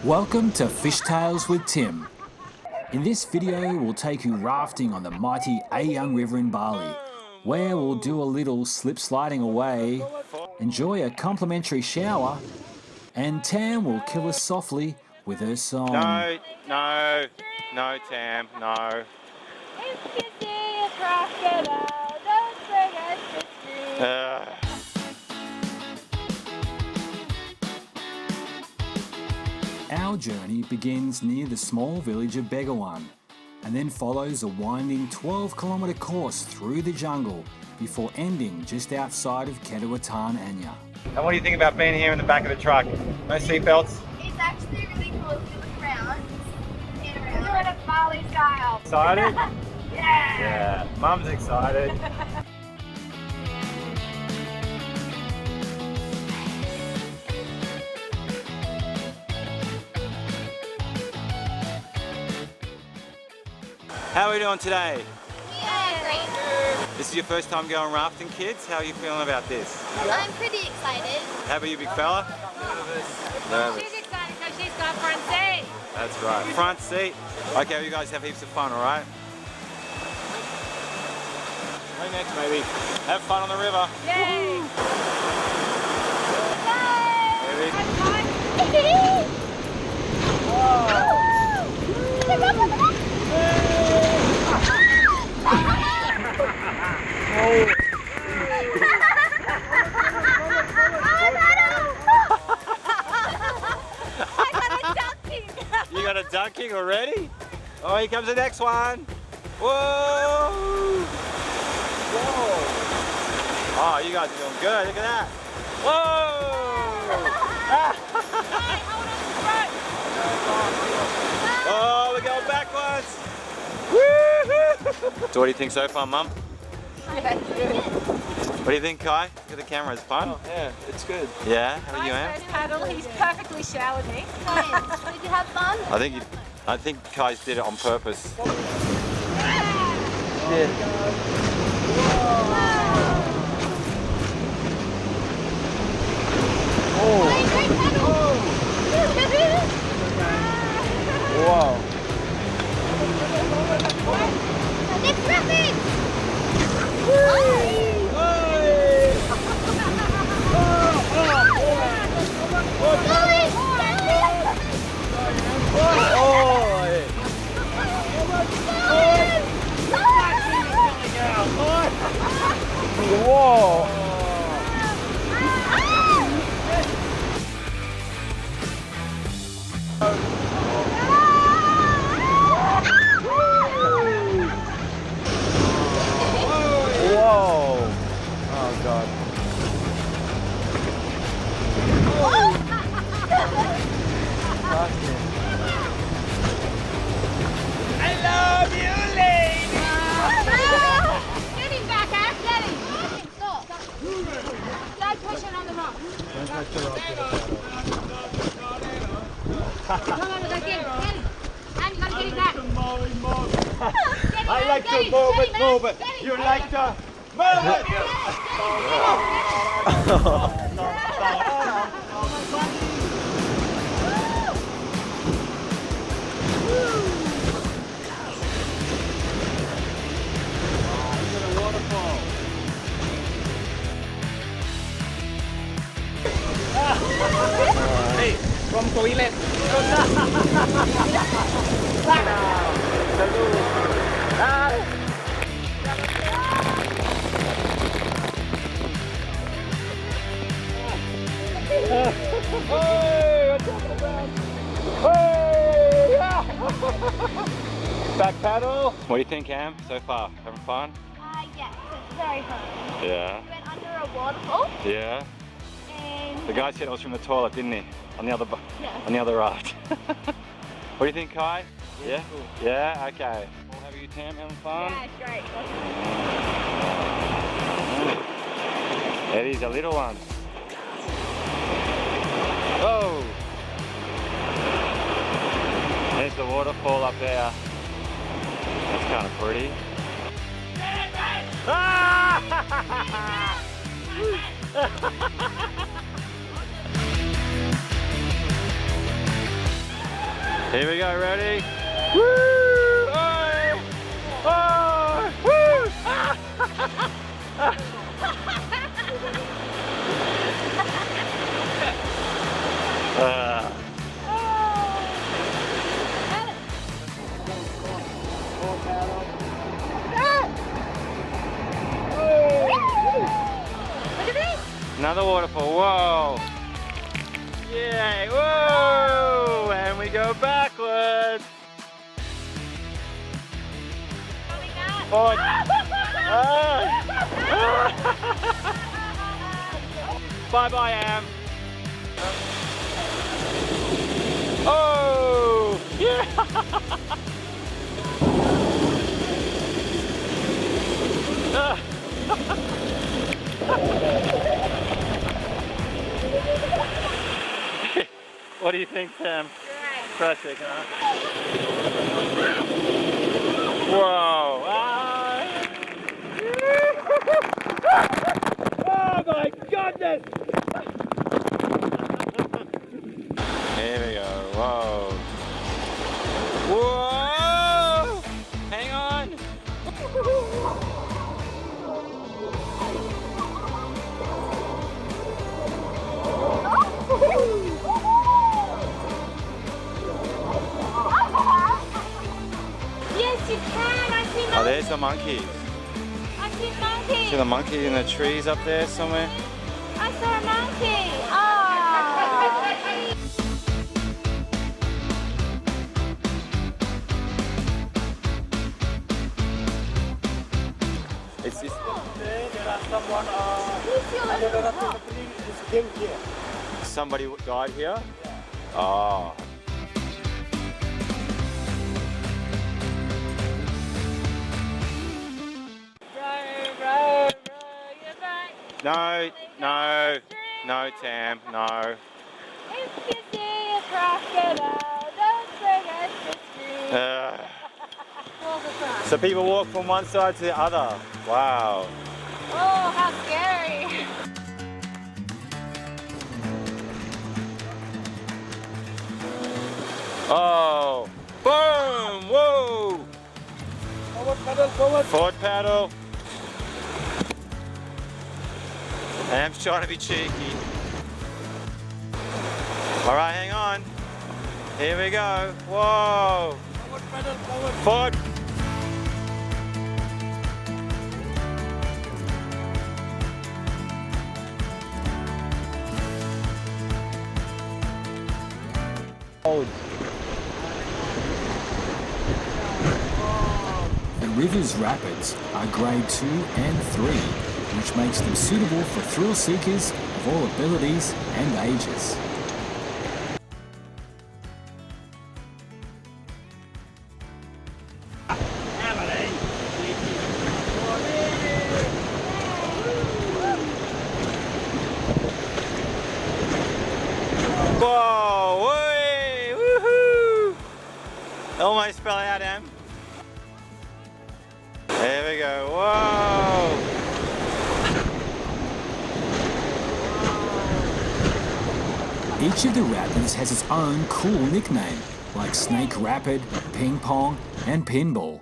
Welcome to Fish Tales with Tim. In this video, we'll take you rafting on the mighty Ayung River in Bali, where we'll do a little slip sliding away, enjoy a complimentary shower, and Tam will kill us softly with her song. No, Tam, no. If you see a crocodile, don't forget to scream. Our journey begins near the small village of Begawan and then follows a winding 12-kilometre course through the jungle before ending just outside of Keduatan Anya. And what do you think about being here in the back of the truck? No seatbelts? It's actually really cool if you look around. Get around. Do it at Bali style. Excited? Yeah! Yeah, Mum's excited. How are we doing today? Yeah, great. This is your first time going rafting, kids? How are you feeling about this? I'm pretty excited. How about you, big fella? Nervous. She's excited because she's got front seat. That's right. Front seat. Okay, well, you guys have heaps of fun, all right? Right next, maybe. Have fun on the river. Yay! Maybe. You got a dunking already? Oh, here comes the next one. Whoa! Whoa! Oh, you guys are doing good. Look at that. Whoa! Oh, we're going backwards. Woo-hoo! So what do you think so far, Mum? What do you think, Kai? Look at the camera, it's fun? Oh, yeah, it's good. Yeah? How about you, My Anne? first paddle, he's perfectly showered me. Did you have fun? I think Kai's did it on purpose. Wow. It's perfect! Whoa. Whoa. Oh God. I love you, lady! Get him back, Ash, get him. Stop. Don't push it on the rock. No, get him. And you gotta get him back. I like to move it. You like to move it. Hey, from toilet. Back paddle. What do you think, Am, so far? Having fun? Yes, it's very fun. Yeah. We went under a waterfall Yeah. and The guy said it was from the toilet, didn't he? On the other yeah. on the other raft. What do you think, Kai? Yeah? Yeah? Okay. Well, have you, Tam, having fun? Yeah, it's great. Yeah, these are little ones. Oh! There's the waterfall up there. That's kind of pretty. Ah! Here we go, ready? Woo! Oh! Oh! Woo! Ah! Look at this! Another waterfall, whoa! Yay, whoa! And we go backwards! Forward! Bye-bye, Am! Oh! Yeah! What do you think, Tim? Classic, huh? Whoa! Ah. Oh my goodness! Here we go. Whoa! Whoa! Hang on! Yes, you can. I see Oh, there's the monkeys. I see monkeys. See the monkey in the trees up there somewhere? I saw a monkey. Oh. It's this. There are someone Somebody died here? Oh. No, no, no, Tam, no. If you see a crocodile, don't forget to scream. Walk across. So people walk from one side to the other. Wow. Oh, how scary. Oh, boom, whoa. forward paddle, forward. Forward paddle. Am's trying to be cheeky. All right, hang on. Here we go. Whoa. Forward paddle, forward. Forward. The river's rapids are grade 2 and 3, which makes them suitable for thrill seekers of all abilities and ages. Whoa, way, woohoo! Almost fell out, Em. There we go, whoa! Each of the rapids has its own cool nickname, like Snake Rapid, Ping Pong, and Pinball.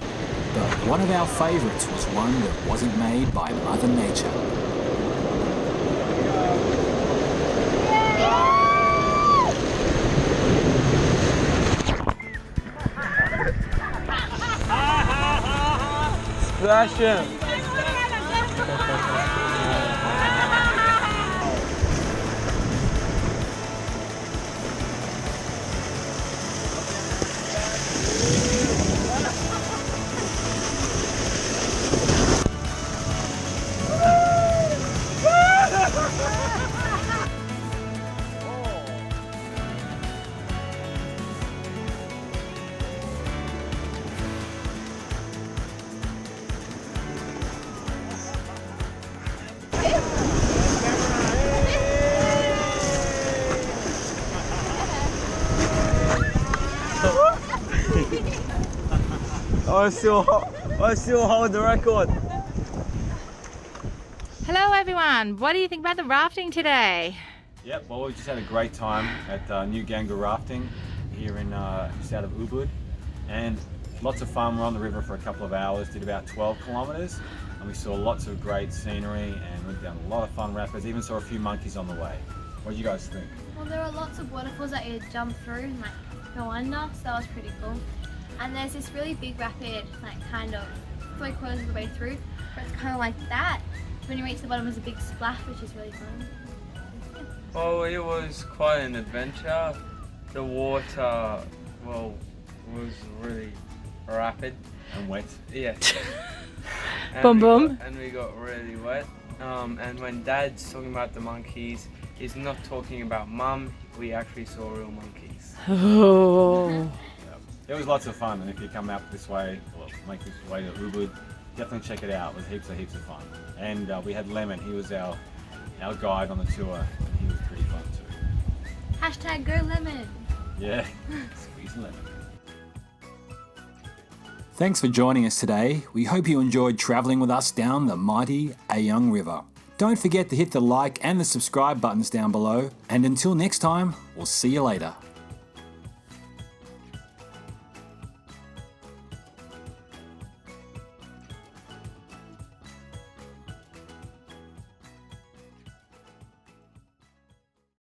But one of our favourites was one that wasn't made by Mother Nature. Splash him. I still hold the record. Hello everyone, what do you think about the rafting today? Yep, well we just had a great time at New Ganga Rafting. here in just out of Ubud, and lots of fun. We're on the river for a couple of hours, did about 12 kilometers, and we saw lots of great scenery and went down a lot of fun rapids, even saw a few monkeys on the way. What do you guys think? Well, there were lots of waterfalls that you jump through and like go under, so that was pretty cool. And there's this really big rapid, like kind of 3/4 of the way through, but it's kind of like that. When you reach the bottom, there's a big splash, which is really fun. Well, it was quite an adventure. The water, well, was really rapid. And wet. Yeah. Boom. And we got really wet. And when Dad's talking about the monkeys, he's not talking about Mum. We actually saw real monkeys. Oh. It was lots of fun, and if you come out this way, or make this way to Ubud, definitely check it out. It was heaps of fun. And we had Lemon, he was our guide on the tour, and he was pretty fun too. Hashtag go lemon. Yeah, squeeze lemon. Thanks for joining us today. We hope you enjoyed travelling with us down the mighty Ayung River. Don't forget to hit the like and the subscribe buttons down below, and until next time, we'll see you later.